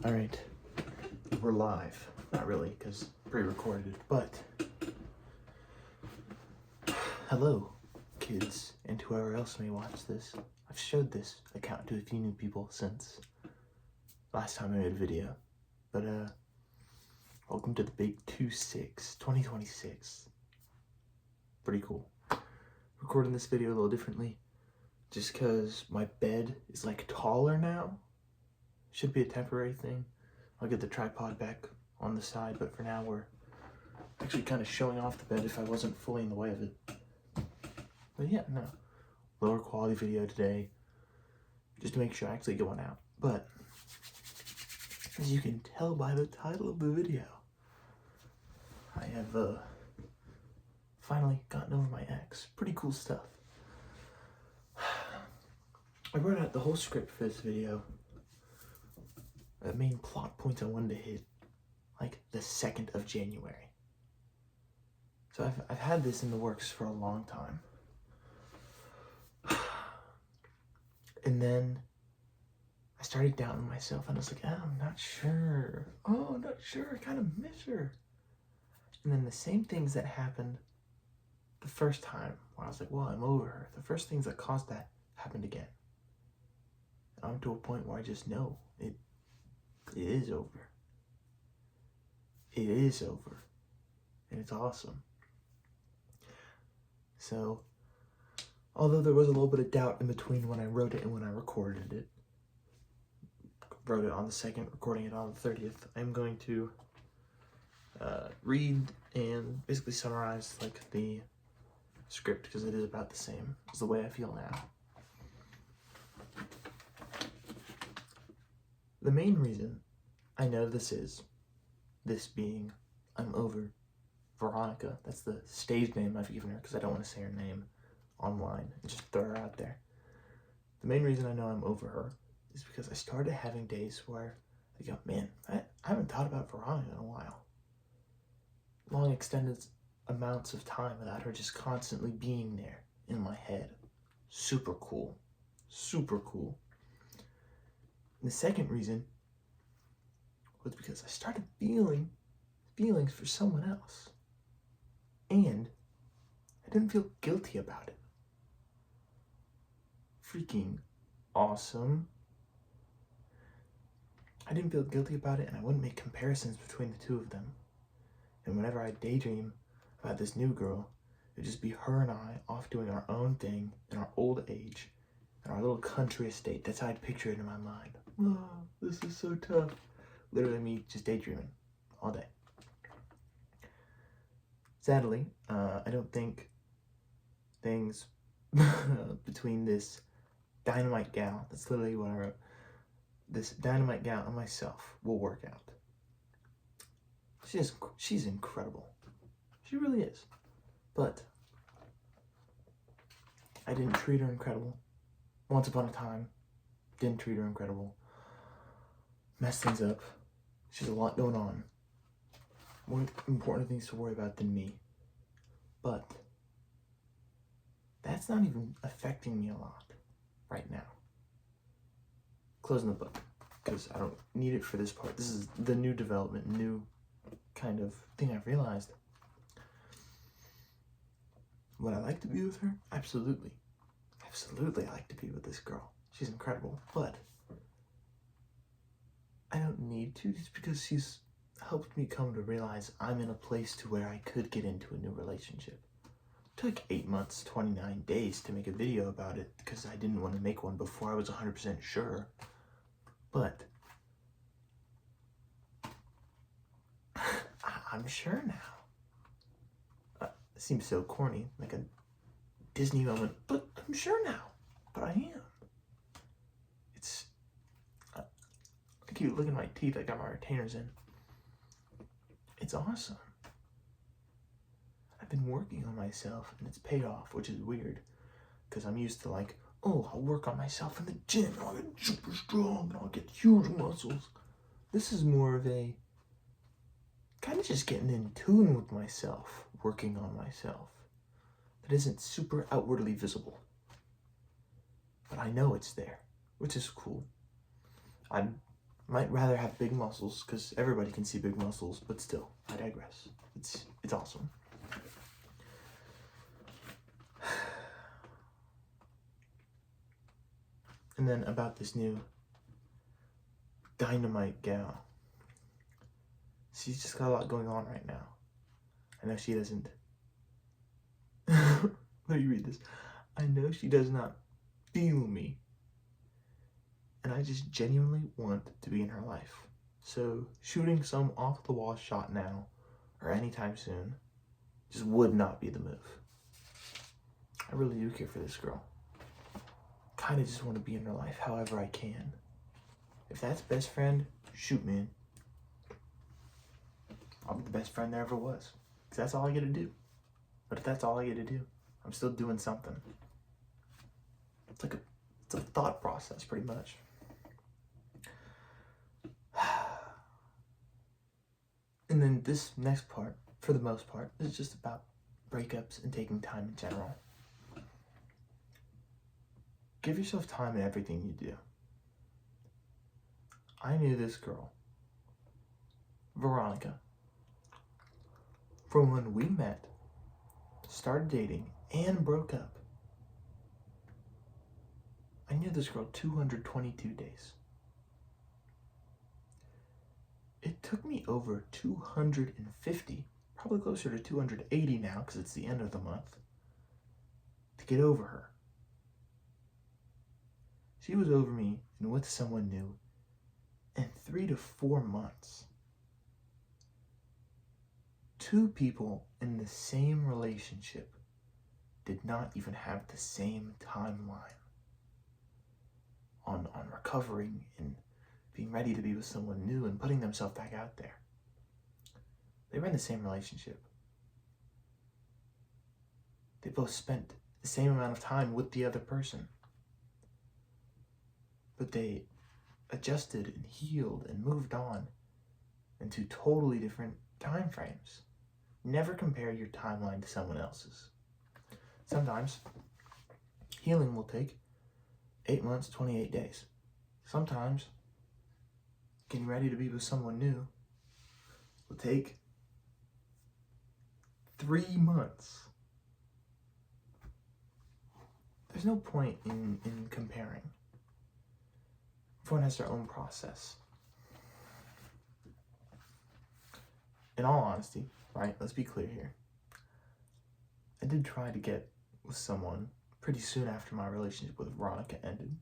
All right, we're live. Not really, because pre-recorded, but hello, kids, and whoever else may watch this. I've showed this account to a few new people since last time I made a video, but welcome to the big 2/6, 2026. Pretty cool. Recording this video a little differently, just because my bed is like taller now. Should be a temporary thing. I'll get the tripod back on the side, but for now we're actually kind of showing off the bed if I wasn't fully in the way of it. But yeah, no. Lower quality video today, just to make sure I actually get one out. But as you can tell by the title of the video, I have finally gotten over my ex. Pretty cool stuff. I wrote out the whole script for this video. The main plot points I wanted to hit like the 2nd of January. So I've had this in the works for a long time. And then I started doubting myself and I was like, oh, I'm not sure. Oh, I'm not sure. I kind of miss her. And then the same things that happened the first time where I was like, well, I'm over her. The first things that caused that happened again. And I'm to a point where I just know it is over. It is over. And it's awesome. So, although there was a little bit of doubt in between when I wrote it and when I recorded it, wrote it on the 2nd, recording it on the 30th, I'm going to read and basically summarize like the script because it is about the same as the way I feel now. The main reason I know this being I'm over Veronica. That's the stage name I've given her because I don't want to say her name online and just throw her out there. The main reason I know I'm over her is because I started having days where I go, man, I haven't thought about Veronica in a while. Long extended amounts of time without her just constantly being there in my head. Super cool. Super cool. And the second reason was because I started feeling feelings for someone else. And I didn't feel guilty about it. Freaking awesome. I didn't feel guilty about it, and I wouldn't make comparisons between the two of them. And whenever I daydream about this new girl, it'd just be her and I off doing our own thing in our old age, in our little country estate. That's how I'd picture it in my mind. Oh, this is so tough. Literally me just daydreaming all day. Sadly, I don't think things between this dynamite gal, that's literally what I wrote, this dynamite gal and myself will work out. She's incredible. She really is. But I didn't treat her incredible. Once upon a time, didn't treat her incredible. Messed things up. She's a lot going on. More important things to worry about than me. But that's not even affecting me a lot right now. Closing the book, because I don't need it for this part. This is the new development, new kind of thing I've realized. Would I like to be with her? Absolutely. Absolutely I like to be with this girl. She's incredible. But I don't need to just because she's helped me come to realize I'm in a place to where I could get into a new relationship. It took 8 months, 29 days to make a video about it because I didn't want to make one before I was 100% sure. But I'm sure now. It seems so corny, like a Disney moment, but I'm sure now. But I am. I keep looking at my teeth. I got my retainers in. It's awesome. I've been working on myself and it's paid off, which is weird because I'm used to like, oh, I'll work on myself in the gym and I'll get super strong and I'll get huge muscles. This is more of a kind of just getting in tune with myself, working on myself. That isn't super outwardly visible. But I know it's there, which is cool. I'm Might rather have big muscles, because everybody can see big muscles, but still, I digress. It's awesome. And then about this new Dynamite gal. She's just got a lot going on right now. I know she doesn't. Let me read this. I know she does not feel me. And I just genuinely want to be in her life. So shooting some off the wall shot now or anytime soon just would not be the move. I really do care for this girl. Kinda just want to be in her life however I can. If that's best friend, shoot, man. I'll be the best friend there ever was. Because that's all I get to do. But if that's all I get to do, I'm still doing something. It's a thought process, pretty much. And then this next part, for the most part, is just about breakups and taking time in general. Give yourself time in everything you do. I knew this girl, Veronica, from when we met, started dating, and broke up. I knew this girl 222 days. It took me over 250, probably closer to 280 now because it's the end of the month, to get over her. She was over me and with someone new in 3 to 4 months. 2 people in the same relationship did not even have the same timeline on recovering and being ready to be with someone new and putting themselves back out there. They were in the same relationship. They both spent the same amount of time with the other person. But they adjusted and healed and moved on into totally different time frames. Never compare your timeline to someone else's. Sometimes healing will take 8 months, 28 days. Sometimes getting ready to be with someone new will take 3 months. There's no point in comparing. Everyone has their own process. In all honesty, right, let's be clear here. I did try to get with someone pretty soon after my relationship with Veronica ended.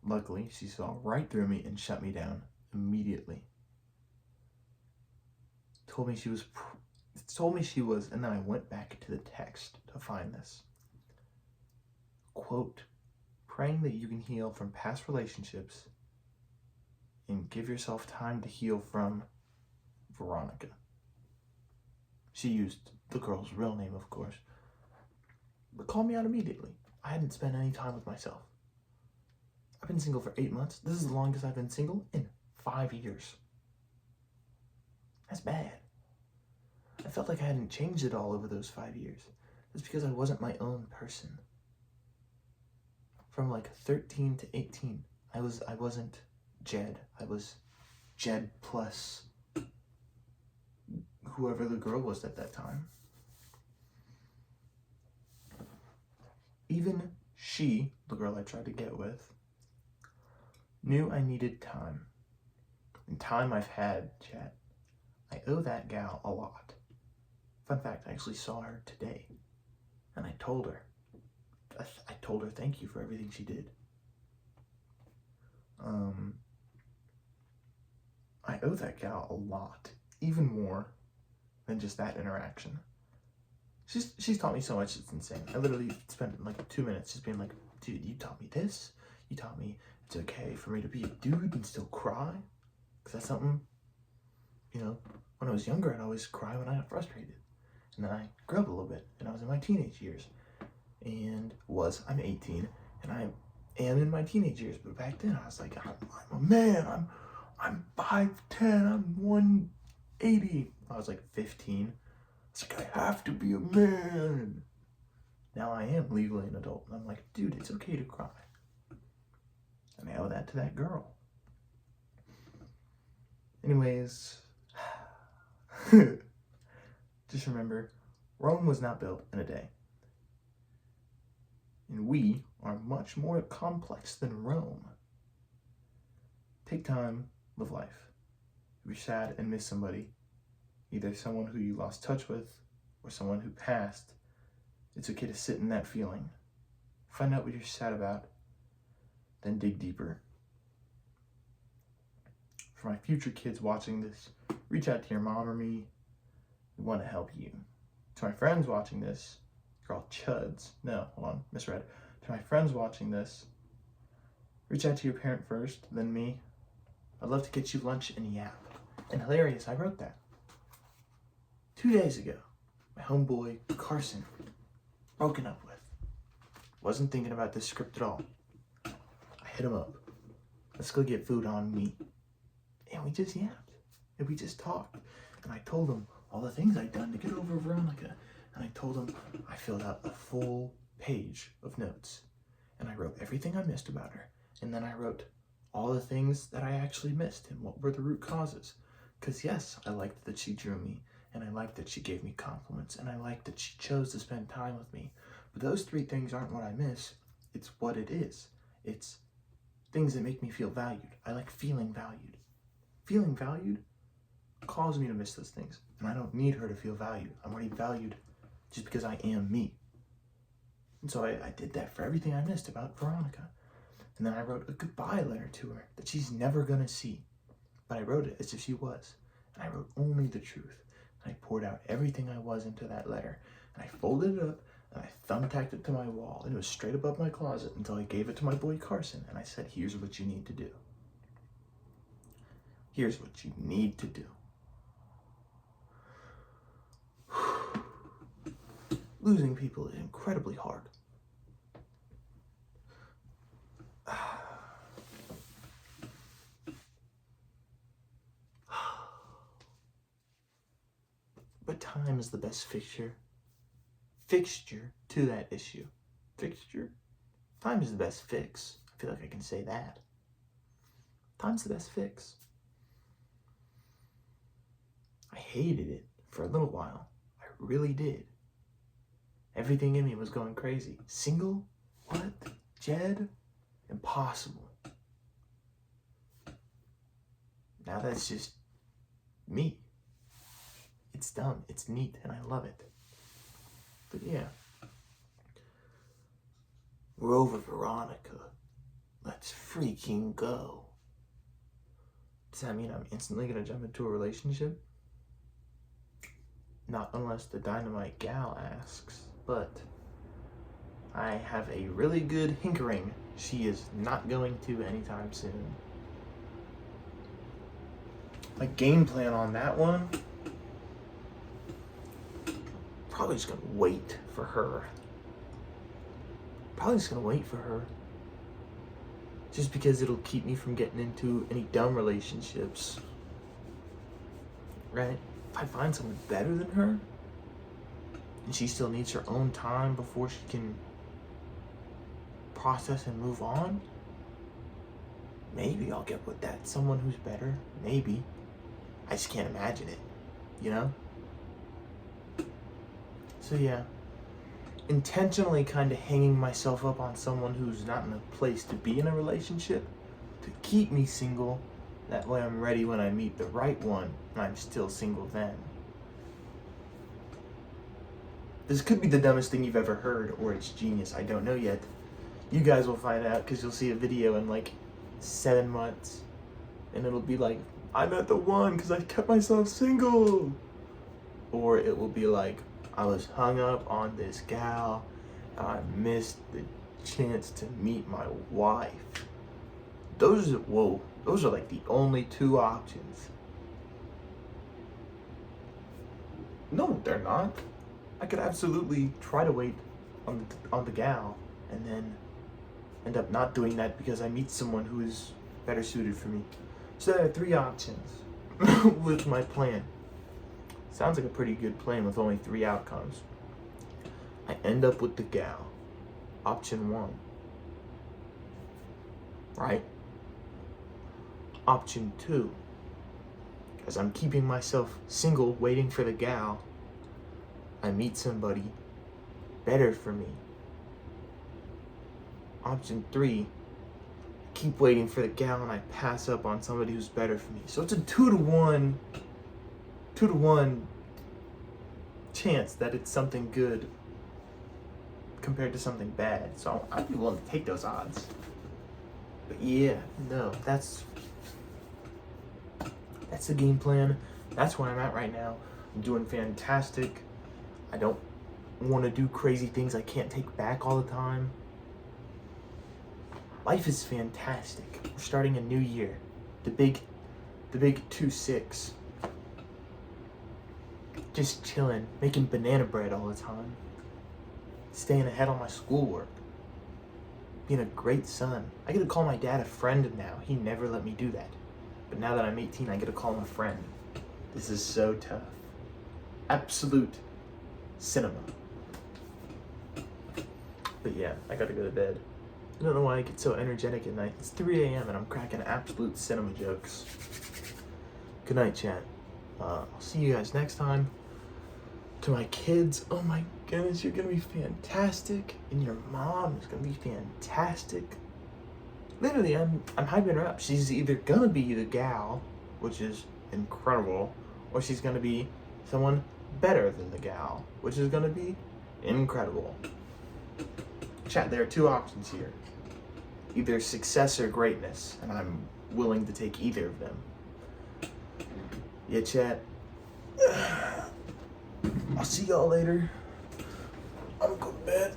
Luckily, she saw right through me and shut me down immediately. Told me she was, and then I went back to the text to find this. Quote, praying that you can heal from past relationships and give yourself time to heal from Veronica. She used the girl's real name, of course, but called me out immediately. I hadn't spent any time with myself. I've been single for 8 months. This is the longest I've been single in 5 years. That's bad. I felt like I hadn't changed at all over those 5 years. It's because I wasn't my own person. From like 13 to 18, I wasn't Jed. I was Jed plus whoever the girl was at that time. Even she, the girl I tried to get with, knew I needed time. And time I've had, chat. I owe that gal a lot. Fun fact, I actually saw her today. And I told her. I told her thank you for everything she did. I owe that gal a lot. Even more than just that interaction. She's taught me so much, it's insane. I literally spent like 2 minutes just being like, dude, you taught me this. You taught me it's okay for me to be a dude and still cry. Because that's something, you know, when I was younger, I'd always cry when I got frustrated. And then I grew up a little bit, and I was in my teenage years. I'm 18, and I am in my teenage years. But back then, I was like, I'm a man. I'm 5'10", I'm 180. I was like 15. It's like, I have to be a man. Now I am legally an adult, and I'm like, dude, it's okay to cry. And I owe that to that girl. Anyways, just remember, Rome was not built in a day. And we are much more complex than Rome. Take time, live life. If you're sad and miss somebody, either someone who you lost touch with or someone who passed, it's okay to sit in that feeling. Find out what you're sad about, then dig deeper. For my future kids watching this, reach out to your mom or me. We want to help you. To my friends watching this, you're all chuds. No, hold on, misread. To my friends watching this, reach out to your parent first, then me. I'd love to get you lunch and yap. And hilarious, I wrote that 2 days ago. My homeboy, Carson, broken up with. Wasn't thinking about this script at all. I hit him up. Let's go get food on me. And we just yapped. And we just talked. And I told him all the things I'd done to get over Veronica. And I told him I filled out a full page of notes. And I wrote everything I missed about her. And then I wrote all the things that I actually missed and what were the root causes. Because yes, I liked that she drew me. And I liked that she gave me compliments. And I liked that she chose to spend time with me. But those 3 things aren't what I miss. It's what it is. It's things that make me feel valued. I like feeling valued. Feeling valued caused me to miss those things. And I don't need her to feel valued. I'm already valued just because I am me. And so I did that for everything I missed about Veronica. And then I wrote a goodbye letter to her that she's never gonna see. But I wrote it as if she was. And I wrote only the truth. And I poured out everything I was into that letter. And I folded it up and I thumbtacked it to my wall. And it was straight above my closet until I gave it to my boy Carson. And I said, here's what you need to do. Here's what you need to do. Losing people is incredibly hard. But time is the best fixture to that issue. Fixture? Time is the best fix. I feel like I can say that. Time's the best fix. I hated it for a little while. I really did. Everything in me was going crazy. Single? What? Jed? Impossible. Now that's just me. It's dumb, it's neat, and I love it. But yeah. We're over Veronica. Let's freaking go. Does that mean I'm instantly gonna jump into a relationship? Not unless the dynamite gal asks, but I have a really good hinkering she is not going to anytime soon. My game plan on that one, probably just gonna wait for her. Just because it'll keep me from getting into any dumb relationships. Right? If I find someone better than her, and she still needs her own time before she can process and move on, maybe I'll get with that someone who's better. Maybe. I just can't imagine it, you know? So yeah, intentionally kind of hanging myself up on someone who's not in a place to be in a relationship to keep me single. That way I'm ready when I meet the right one and I'm still single then. This could be the dumbest thing you've ever heard, or it's genius, I don't know yet. You guys will find out because you'll see a video in like 7 months and it'll be like, I met the one because I kept myself single. Or it will be like, I was hung up on this gal and I missed the chance to meet my wife. Those are like the only 2 options. No, they're not. I could absolutely try to wait on the gal and then end up not doing that because I meet someone who is better suited for me. So there are 3 options with my plan. Sounds like a pretty good plan with only 3 outcomes. I end up with the gal. Option 1. Right? Option 2. As I'm keeping myself single, waiting for the gal, I meet somebody better for me. Option 3, keep waiting for the gal and I pass up on somebody who's better for me. So it's a 2 to 1 chance that it's something good compared to something bad. So I'd be willing to take those odds. But yeah, no, that's the game plan. That's where I'm at right now. I'm doing fantastic. I don't want to do crazy things I can't take back all the time. Life is fantastic. We're starting a new year. The big 2-6. Just chilling, making banana bread all the time. Staying ahead on my schoolwork. Being a great son. I get to call my dad a friend now. He never let me do that. But now that I'm 18, I get to call him a friend. This is so tough. Absolute cinema. But yeah, I gotta go to bed. I don't know why I get so energetic at night. It's 3 a.m. and I'm cracking absolute cinema jokes. Good night, chat. I'll see you guys next time. To my kids, oh my goodness, you're gonna be fantastic. And your mom is gonna be fantastic. Literally, I'm hyping her up. She's either gonna be the gal, which is incredible, or she's gonna be someone better than the gal, which is gonna be incredible. Chat, there are 2 options here. Either success or greatness, and I'm willing to take either of them. Yeah, chat. I'll see y'all later. I'm going to bed.